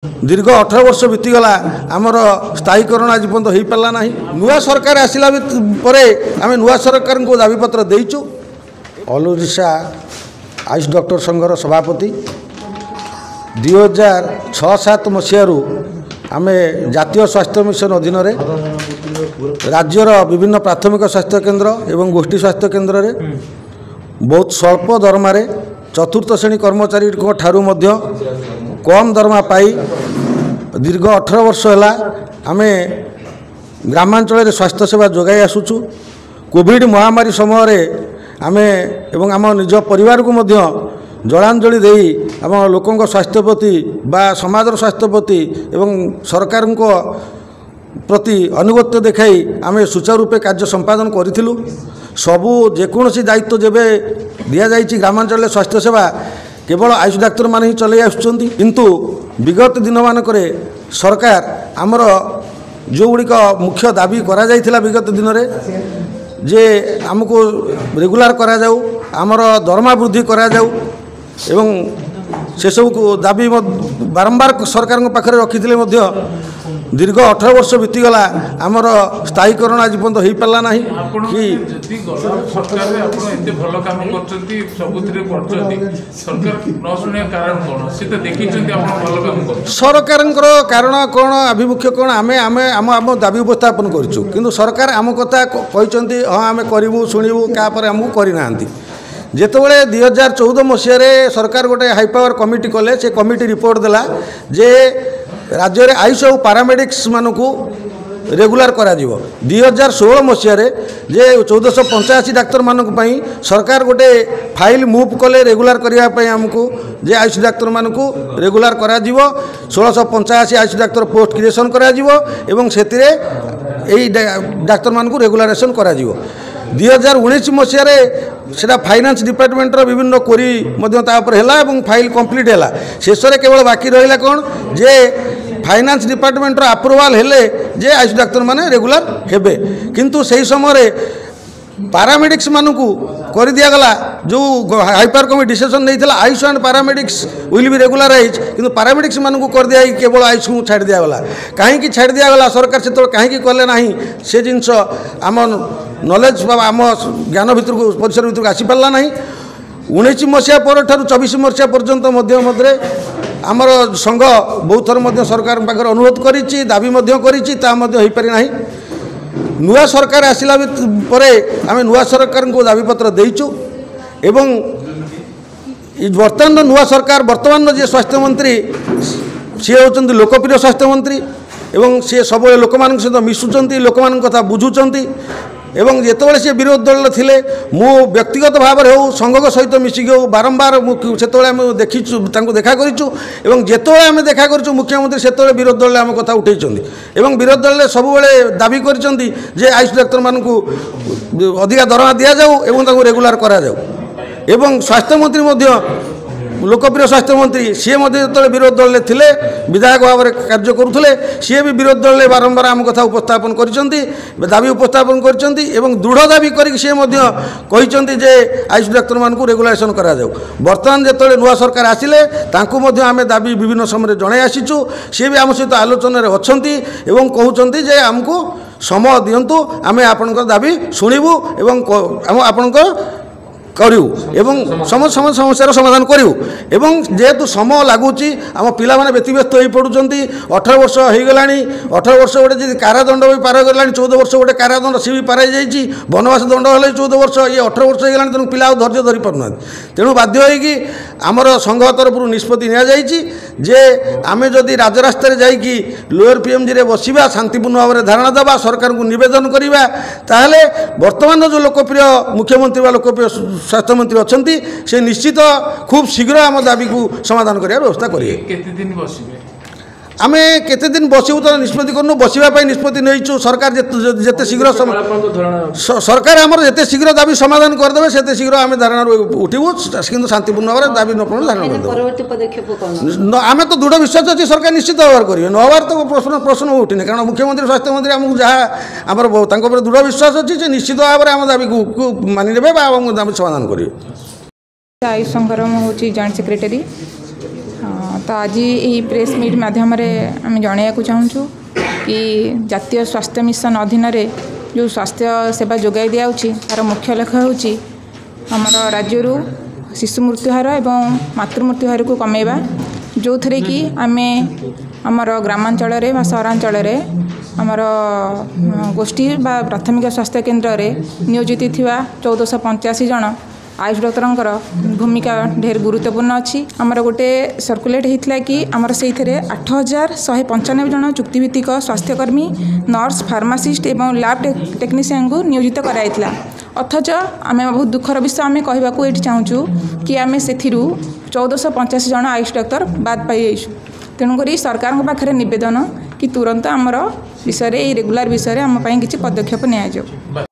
दीर्घ 18 वर्ष बीतीगला आमर स्थायीकरण आज पर्यटन हो पारा ना। नुआ सरकार आसला आम नुआ सरकार को दाबीपत्र देचु। ऑल ओडिशा आयुष डॉक्टर संघर सभापति 2006-07 मसीह आम जातीय स्वास्थ्य मिशन अधीन राज्यर विभिन्न प्राथमिक स्वास्थ्य केन्द्र एवं गोष्ठी स्वास्थ्य केन्द्र रे बहुत स्वल्प दरमारे चतुर्थ श्रेणी कर्मचारी ठारू मध्य कम दरमा पाई दीर्घ 18 वर्ष है आम ग्रामांचल स्वास्थ्य सेवा जोगाई आसुचु। कोविड महामारी समय आम एवं आम निज परिवार को मध्य जलांजलि देई आम लोकों स्वास्थ्य प्रति बा समाजर स्वास्थ्य प्रति एवं सरकार को प्रति अनुगत्य देखाई आम सुचारू रूपे कार्य संपादन करूँ। सबू जेकोसी दायित्व जेबे दि जाए ग्रामांचल स्वास्थ्य सेवा केवल आयुष डाक्तर मान ही चलई आसुंच किंतु विगत दिन मानक सरकार आमर जो गुड़िक मुख्य दाबी करा जायथिला विगत दिन रे जे आमको रेगुलार करा जाऊ आमर दरमा वृद्धि करा जाऊ एवं से सब को दाबी बारंबार सरकार पाखे रखी दीर्घ 18 वर्ष बीतीगला आमर स्थायीकरण आज पर्यटन हो पारा ना सरकार कारण कौन आभिमुख्य कौन आम आम आम आम दाबी उपस्थापन करूँ किंतु सरकार आम कथा कहते हाँ आम करूँ शुणु क्या आमको करना जितेबाला 2014 मसीह सरकार गोटे हाई पावर कमिटी कले से कमिटी रिपोर्ट देला जे राज्य में आयुष और पारामेडिक्स मानू रेगुलार करा 2016 मसीह जे 1485 डाक्तर मानक सरकार गोटे फाइल मूव कले रेगुलार करने आमको जे आयुष डाक्तर मानक रेगुलार करा 1685 आयुष डाक्तर पोस्ट क्रिएसन करा से डाक्तर मानक रेगुलारेसन करा 2019 मसीह सेटा फाइनान्स डिपार्टमेंट विभिन्न कोरी है फाइल कंप्लीट है शेष में केवल बाकी रहा कौन जे फाइनान्स डिपार्टमेंट अप्रूवाल हेले जे आयुष डाक्तर माने रेगुलार हेबे किंतु सही समय पारामेडिक्स मानू कर दिगला जो हाइपर कमिटी डिसीजन नहीं था आयुष एंड पारामेडिक्स विल बी रेगुलाराइज किंतु पारामेडिक्स मानू कर दिया केवल आयुष को छाड़ दिगला कहीं छाड़ दिगला सरकार से कहीं कले ना से जिनस आम नॉलेज आम ज्ञान भर को परिसर भर को आसी पारा ना 19 मसीहा पर 24 मसीहा पर्यंत मध्य आमर संघ बहुत थर सरकार पाखे अनुरोध करी दाबी हो पारि ना। नुआ सरकार आसला आम नुआ सरकार को दाबीपत्र देचु एवं बर्तमान नुआ सरकार बर्तमान जे स्वास्थ्य मंत्री सी होती लोकप्रिय स्वास्थ्य मंत्री एवं सी सब लोक सहित मिशुंट लोक कथा बुझुंट एवं जितेबाला सी विरोध दल थे मु व्यक्तिगत भाव में हो संघ सहित मिसिक हो बारंबार से देखीचु देखा करूँ जितेबाला आम देखा करूँ मुख्यमंत्री से विरोध दल आम कथा उठे विरोध दल सब दाबी कर आयुष डाक्तर मानक अधिका दरमा दि जाऊ रेगुलार करा जाऊ स्वास्थ्य मंत्री लोकप्रिय स्वास्थ्य मंत्री सी जो विरोध दल थे विधायक भाव में कार्य करुले सी भी विरोध दल बारंबार आम कथा उपस्थापन कर दाबी उपस्थापन कर दृढ़ दाबी करके आयुष डाक्तर मानक रेगुलेशन करा जाऊ। बर्तमान जो नुआ सरकार आसिले आम दाबी विभिन्न समय जन आसीचु सी भी आम सहित आलोचन अच्छा कहते जे आमको समय दिंतु आम आपण दाबी शुणु एवं आपण करूँ समस्यार समाधान करूँ जेहेतु समय लगुच आम पिला व्यतिव्यस्त हो पड़ुंट 18 वर्ष हो गला 18 वर्ष गोटे कारादंड भी पार गला 14 वर्ष गोटे कारादंड सी भी पार जाइए बनवास दंड है 14 वर्ष ये 18 वर्ष हो गला तेणु पिला धैर्य धरी पारना तेणु बाध्य होगी आमर संघ तरफ निष्पत्ति जे आम जदि राजरास्तार जाकि लोअर पीएमजी रे बसवा शांतिपूर्ण भाव में धारणा देवा सरकार को निवेदन करवा ताहले वर्तमान जो लोकप्रिय मुख्यमंत्री व लोकप्रिय स्वास्थ्य मंत्री अच्छा से निश्चित खूब शीघ्र आम दाबी को समाधान करने व्यवस्था करेंगे। आम केते दिन बसबू तो निष्पत्ति करूँ बसवाई निष्पत्ति नहीं सरकार जिते शीघ्र सरकार आमर जिते शीघ्र दाबी समाधान करदे से शीघ्र आम धारणा उठू कि शांतिपूर्ण भाव में दाबी नपण धारणा आम तो दृढ़ विश्वास अच्छी सरकार निश्चित व्यवहार करेंगे नहबार तो प्रश्न उठिने कारण मुख्यमंत्री स्वास्थ्य मंत्री आमको जहाँ आम दृढ़ विश्वास अच्छी निश्चित भाव में आम दाबी को मानिने दाबी समाधान करेंगे। आयुष संघर हूँ जॉइंट सेक्रेटरी तो आज यही प्रेस मीट माध्यम आम जनवाक चाहूँ कि जातीय स्वास्थ्य मिशन अधीन जो स्वास्थ्य सेवा जोगाई दिखाई तार मुख्य लक्ष्य हूँ आमर राज्य शिशु मृत्यु हार एवं मातृ मृत्यु हार को कमेवा जो थे कि आम आमर ग्रामांचल बा सहरांचल आमर गोष्ठी बा प्राथमिक स्वास्थ्य केन्द्र में नियोजित थिबा 1485 जन आयुष डॉक्टर भूमिका ढेर गुरुत्वपूर्ण अच्छी आमर गोटे सर्कुलेट होता कि आमर से 8195 जन चुक्तिभित्तिक स्वास्थ्यकर्मी नर्स फार्मासिस्ट एवं लैब टेक्नीशियन को नियोजित कराइला अथच आम बहुत दुखर विषय आम कहवाक ये चाहूँ कि आम से 1485 जन आयुष डॉक्टर बाद पाई तेणुक सरकार पाखे नवेदन कि तुरंत आमर विषय रेगुलर विषय आम किसी पदक्षेप नि